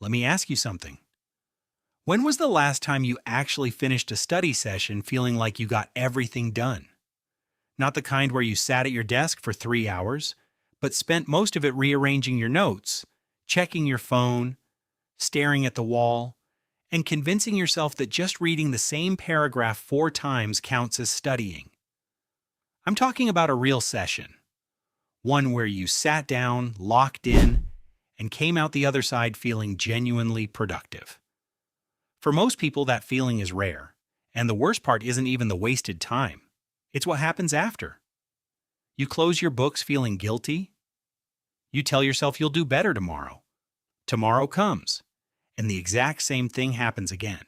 Let me ask you something. When was the last time you actually finished a study session feeling like you got everything done? Not the kind where you sat at your desk for 3 hours, but spent most of it rearranging your notes, checking your phone, staring at the wall, and convincing yourself that just reading the same paragraph 4 times counts as studying. I'm talking about a real session, one where you sat down, locked in, and came out the other side feeling genuinely productive. For most people, that feeling is rare, and the worst part isn't even the wasted time. It's what happens after. You close your books feeling guilty. You tell yourself you'll do better tomorrow. Tomorrow comes, and the exact same thing happens again.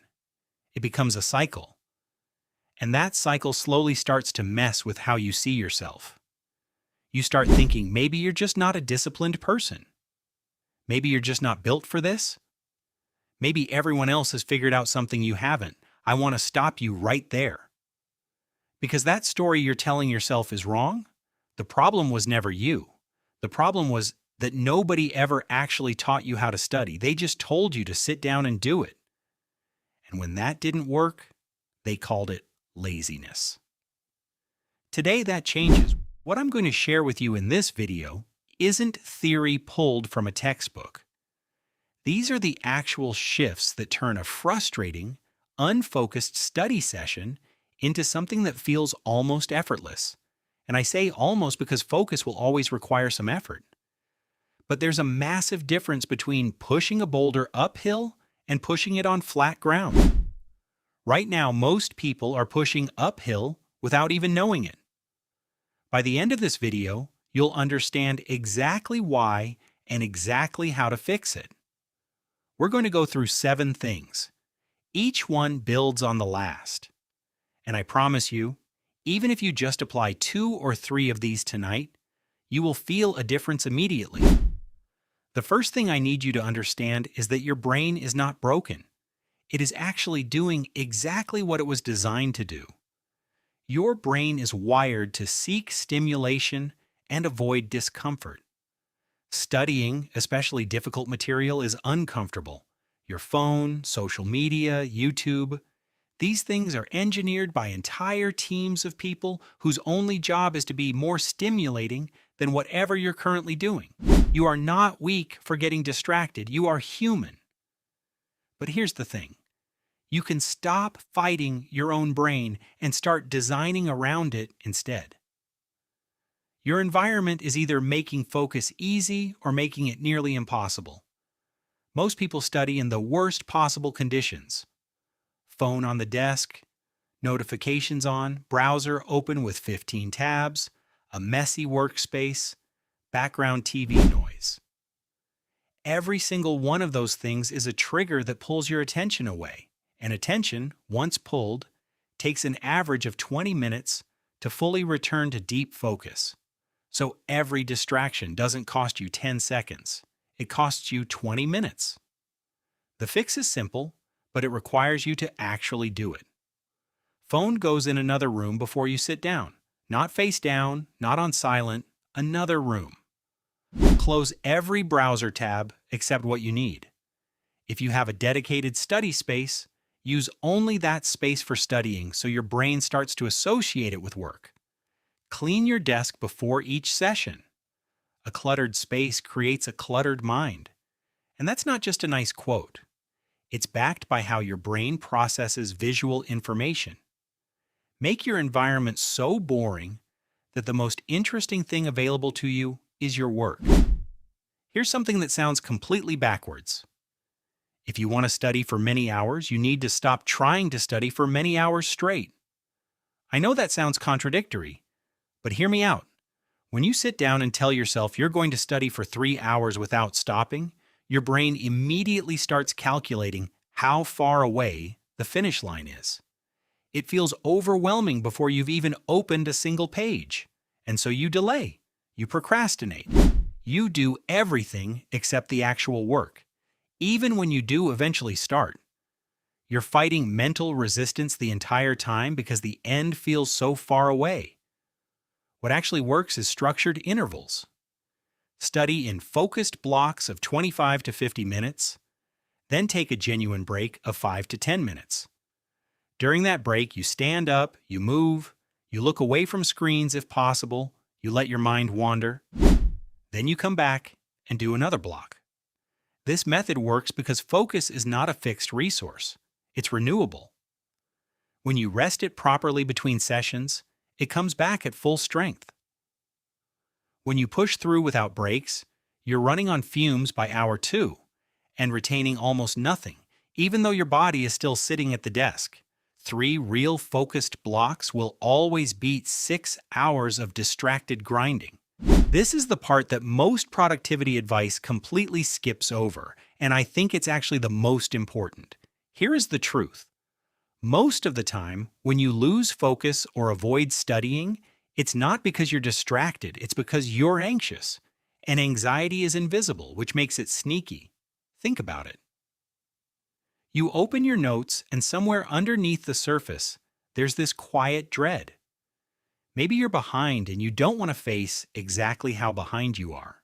It becomes a cycle. And that cycle slowly starts to mess with how you see yourself. You start thinking maybe you're just not a disciplined person. Maybe you're just not built for this. Maybe everyone else has figured out something you haven't. I want to stop you right there. Because that story you're telling yourself is wrong. The problem was never you. The problem was that nobody ever actually taught you how to study. They just told you to sit down and do it. And when that didn't work, they called it laziness. Today that changes. What I'm going to share with you in this video isn't theory pulled from a textbook. These are the actual shifts that turn a frustrating, unfocused study session into something that feels almost effortless. And I say almost because focus will always require some effort. But there's a massive difference between pushing a boulder uphill and pushing it on flat ground. Right now, most people are pushing uphill without even knowing it. By the end of this video, you'll understand exactly why and exactly how to fix it. We're going to go through 7 things. Each one builds on the last. And I promise you, even if you just apply 2 or 3 of these tonight, you will feel a difference immediately. The first thing I need you to understand is that your brain is not broken. It is actually doing exactly what it was designed to do. Your brain is wired to seek stimulation and avoid discomfort. Studying, especially difficult material, is uncomfortable. Your phone, social media, YouTube, these things are engineered by entire teams of people whose only job is to be more stimulating than whatever you're currently doing. You are not weak for getting distracted. You are human. But here's the thing. You can stop fighting your own brain and start designing around it instead. Your environment is either making focus easy or making it nearly impossible. Most people study in the worst possible conditions. Phone on the desk, notifications on, browser open with 15 tabs, a messy workspace, background TV noise. Every single one of those things is a trigger that pulls your attention away. And attention, once pulled, takes an average of 20 minutes to fully return to deep focus. So every distraction doesn't cost you 10 seconds. It costs you 20 minutes. The fix is simple, but it requires you to actually do it. Phone goes in another room before you sit down. Not face down, not on silent, another room. Close every browser tab except what you need. If you have a dedicated study space, use only that space for studying so your brain starts to associate it with work. Clean your desk before each session. A cluttered space creates a cluttered mind. And that's not just a nice quote. It's backed by how your brain processes visual information. Make your environment so boring that the most interesting thing available to you is your work. Here's something that sounds completely backwards. If you want to study for many hours, you need to stop trying to study for many hours straight. I know that sounds contradictory, but hear me out. When you sit down and tell yourself you're going to study for 3 hours without stopping, your brain immediately starts calculating how far away the finish line is. It feels overwhelming before you've even opened a single page. And so you delay. You procrastinate. You do everything except the actual work. Even when you do eventually start. You're fighting mental resistance the entire time because the end feels so far away. What actually works is structured intervals. Study in focused blocks of 25 to 50 minutes, Then take a genuine break of 5 to 10 minutes. During that break, you stand up, you move, you look away from screens if possible, you let your mind wander. Then you come back and do another block. This method works because focus is not a fixed resource. It's renewable. When you rest it properly between sessions, it comes back at full strength. When you push through without breaks, you're running on fumes by hour 2 and retaining almost nothing, even though your body is still sitting at the desk. 3 real focused blocks will always beat 6 hours of distracted grinding. This is the part that most productivity advice completely skips over, and I think it's actually the most important. Here is the truth. Most of the time, when you lose focus or avoid studying, it's not because you're distracted, it's because you're anxious. And anxiety is invisible, which makes it sneaky. Think about it. You open your notes, and somewhere underneath the surface, there's this quiet dread. Maybe you're behind and you don't want to face exactly how behind you are.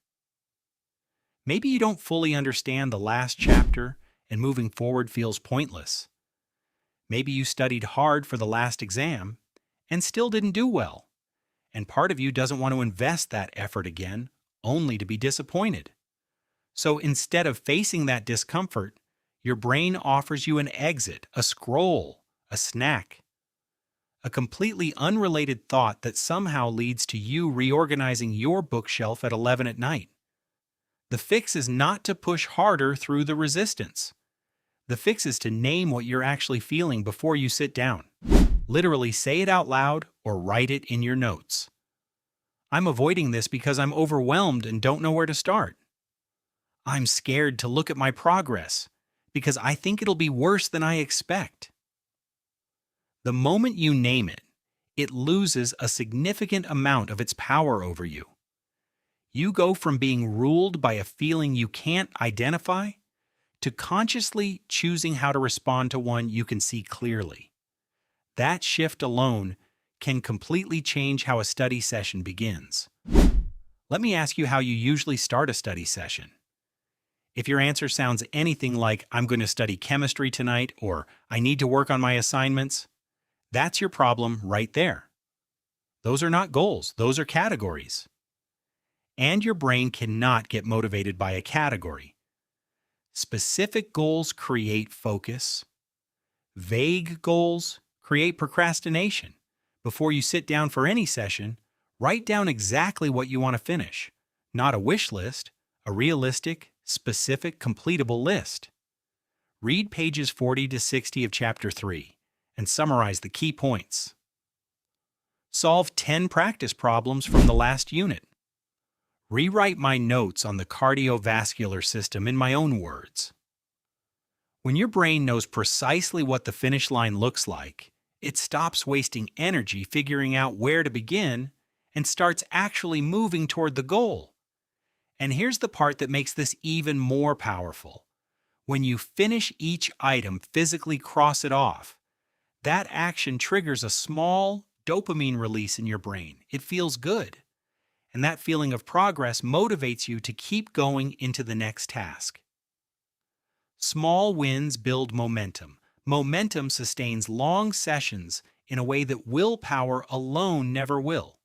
Maybe you don't fully understand the last chapter and moving forward feels pointless. Maybe you studied hard for the last exam and still didn't do well, and part of you doesn't want to invest that effort again, only to be disappointed. So instead of facing that discomfort, your brain offers you an exit, a scroll, a snack, a completely unrelated thought that somehow leads to you reorganizing your bookshelf at 11 at night. The fix is not to push harder through the resistance. The fix is to name what you're actually feeling before you sit down. Literally say it out loud or write it in your notes. I'm avoiding this because I'm overwhelmed and don't know where to start. I'm scared to look at my progress because I think it'll be worse than I expect. The moment you name it, it loses a significant amount of its power over you. You go from being ruled by a feeling you can't identify to consciously choosing how to respond to one you can see clearly. That shift alone can completely change how a study session begins. Let me ask you how you usually start a study session. If your answer sounds anything like, I'm going to study chemistry tonight, or I need to work on my assignments, that's your problem right there. Those are not goals, those are categories. And your brain cannot get motivated by a category. Specific goals create focus. Vague goals create procrastination. Before you sit down for any session, write down exactly what you want to finish. Not a wish list, a realistic, specific, completable list. Read pages 40 to 60 of Chapter 3 and summarize the key points. Solve 10 practice problems from the last unit. Rewrite my notes on the cardiovascular system in my own words. When your brain knows precisely what the finish line looks like, it stops wasting energy figuring out where to begin and starts actually moving toward the goal. And here's the part that makes this even more powerful. When you finish each item, physically cross it off, that action triggers a small dopamine release in your brain. It feels good. And that feeling of progress motivates you to keep going into the next task. Small wins build momentum. Momentum sustains long sessions in a way that willpower alone never will.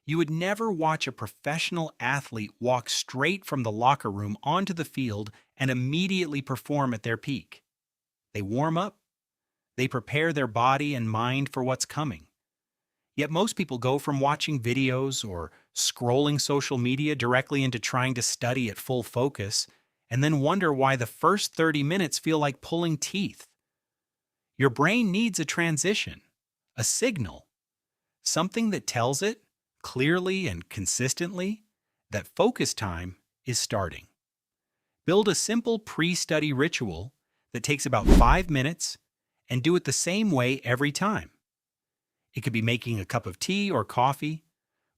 You would never watch a professional athlete walk straight from the locker room onto the field and immediately perform at their peak. They warm up. They prepare their body and mind for what's coming. Yet most people go from watching videos or scrolling social media directly into trying to study at full focus and then wonder why the first 30 minutes feel like pulling teeth. Your brain needs a transition, a signal, something that tells it, clearly and consistently, that focus time is starting. Build a simple pre-study ritual that takes about 5 minutes and do it the same way every time. It could be making a cup of tea or coffee,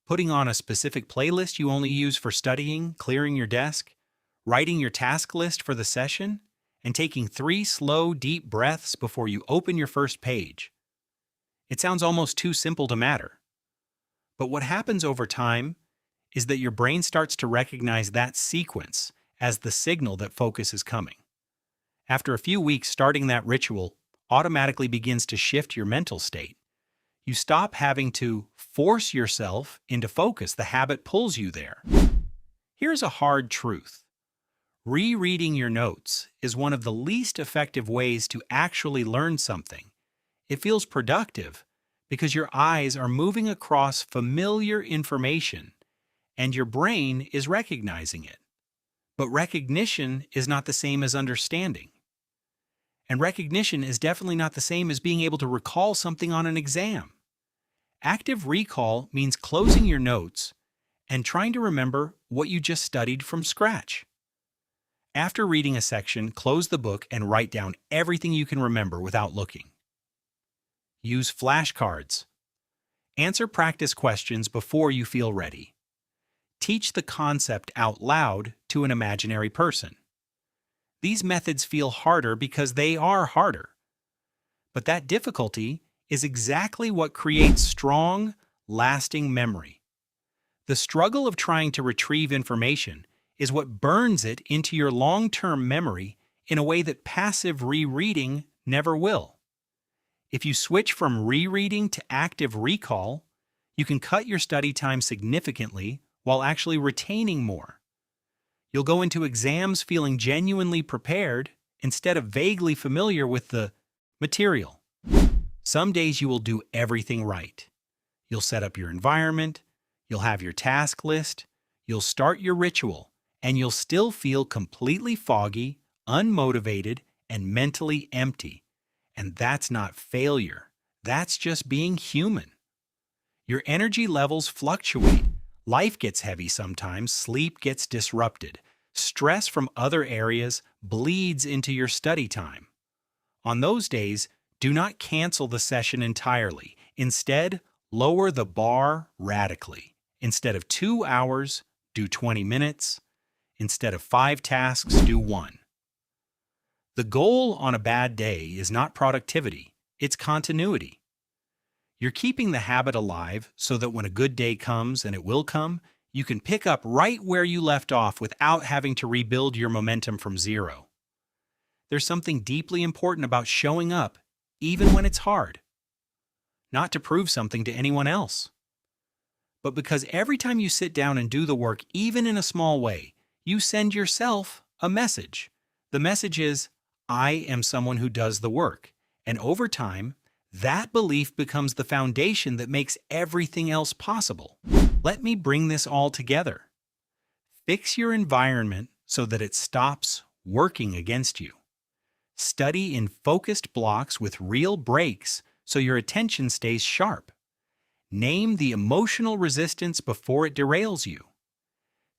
putting on a specific playlist you only use for studying, clearing your desk, writing your task list for the session, and taking 3 slow, deep breaths before you open your first page. It sounds almost too simple to matter. But what happens over time is that your brain starts to recognize that sequence as the signal that focus is coming. After a few weeks, starting that ritual automatically begins to shift your mental state. You stop having to force yourself into focus. The habit pulls you there. Here's a hard truth. Rereading your notes is one of the least effective ways to actually learn something. It feels productive because your eyes are moving across familiar information and your brain is recognizing it. But recognition is not the same as understanding. And recognition is definitely not the same as being able to recall something on an exam. Active recall means closing your notes and trying to remember what you just studied from scratch. After reading a section, close the book and write down everything you can remember without looking. Use flashcards. Answer practice questions before you feel ready. Teach the concept out loud to an imaginary person. These methods feel harder because they are harder. But that difficulty is exactly what creates strong, lasting memory. The struggle of trying to retrieve information is what burns it into your long-term memory in a way that passive rereading never will. If you switch from rereading to active recall, you can cut your study time significantly while actually retaining more. You'll go into exams feeling genuinely prepared instead of vaguely familiar with the material. Some days you will do everything right. You'll set up your environment, you'll have your task list, you'll start your ritual, and you'll still feel completely foggy, unmotivated, and mentally empty. And that's not failure. That's just being human. Your energy levels fluctuate. Life gets heavy sometimes, sleep gets disrupted. Stress from other areas bleeds into your study time. On those days, do not cancel the session entirely. Instead, lower the bar radically. Instead of 2 hours, do 20 minutes. Instead of 5 tasks, do 1. The goal on a bad day is not productivity, it's continuity. You're keeping the habit alive so that when a good day comes, and it will come, you can pick up right where you left off without having to rebuild your momentum from zero. There's something deeply important about showing up, even when it's hard. Not to prove something to anyone else, but because every time you sit down and do the work, even in a small way, you send yourself a message. The message is, I am someone who does the work. And over time, that belief becomes the foundation that makes everything else possible. Let me bring this all together. Fix your environment so that it stops working against you. Study in focused blocks with real breaks so your attention stays sharp. Name the emotional resistance before it derails you.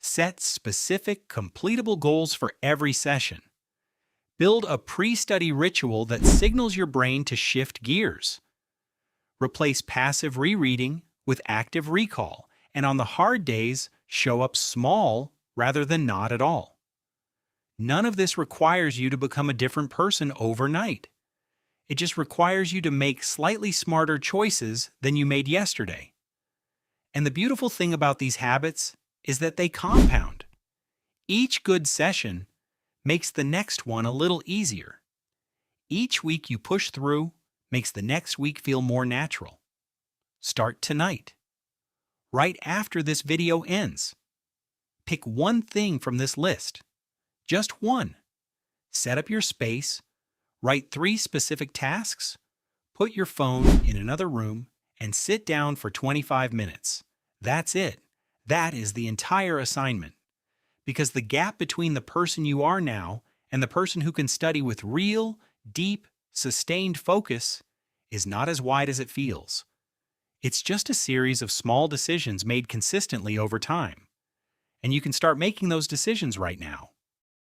Set specific, completable goals for every session. Build a pre-study ritual that signals your brain to shift gears. Replace passive rereading with active recall, and on the hard days, show up small rather than not at all. None of this requires you to become a different person overnight. It just requires you to make slightly smarter choices than you made yesterday. And the beautiful thing about these habits is that they compound. Each good session makes the next one a little easier. Each week you push through makes the next week feel more natural. Start tonight, right after this video ends. Pick one thing from this list, just one. Set up your space, write 3 specific tasks, put your phone in another room, and sit down for 25 minutes. That's it. That is the entire assignment. Because the gap between the person you are now and the person who can study with real, deep, sustained focus is not as wide as it feels. It's just a series of small decisions made consistently over time. And you can start making those decisions right now.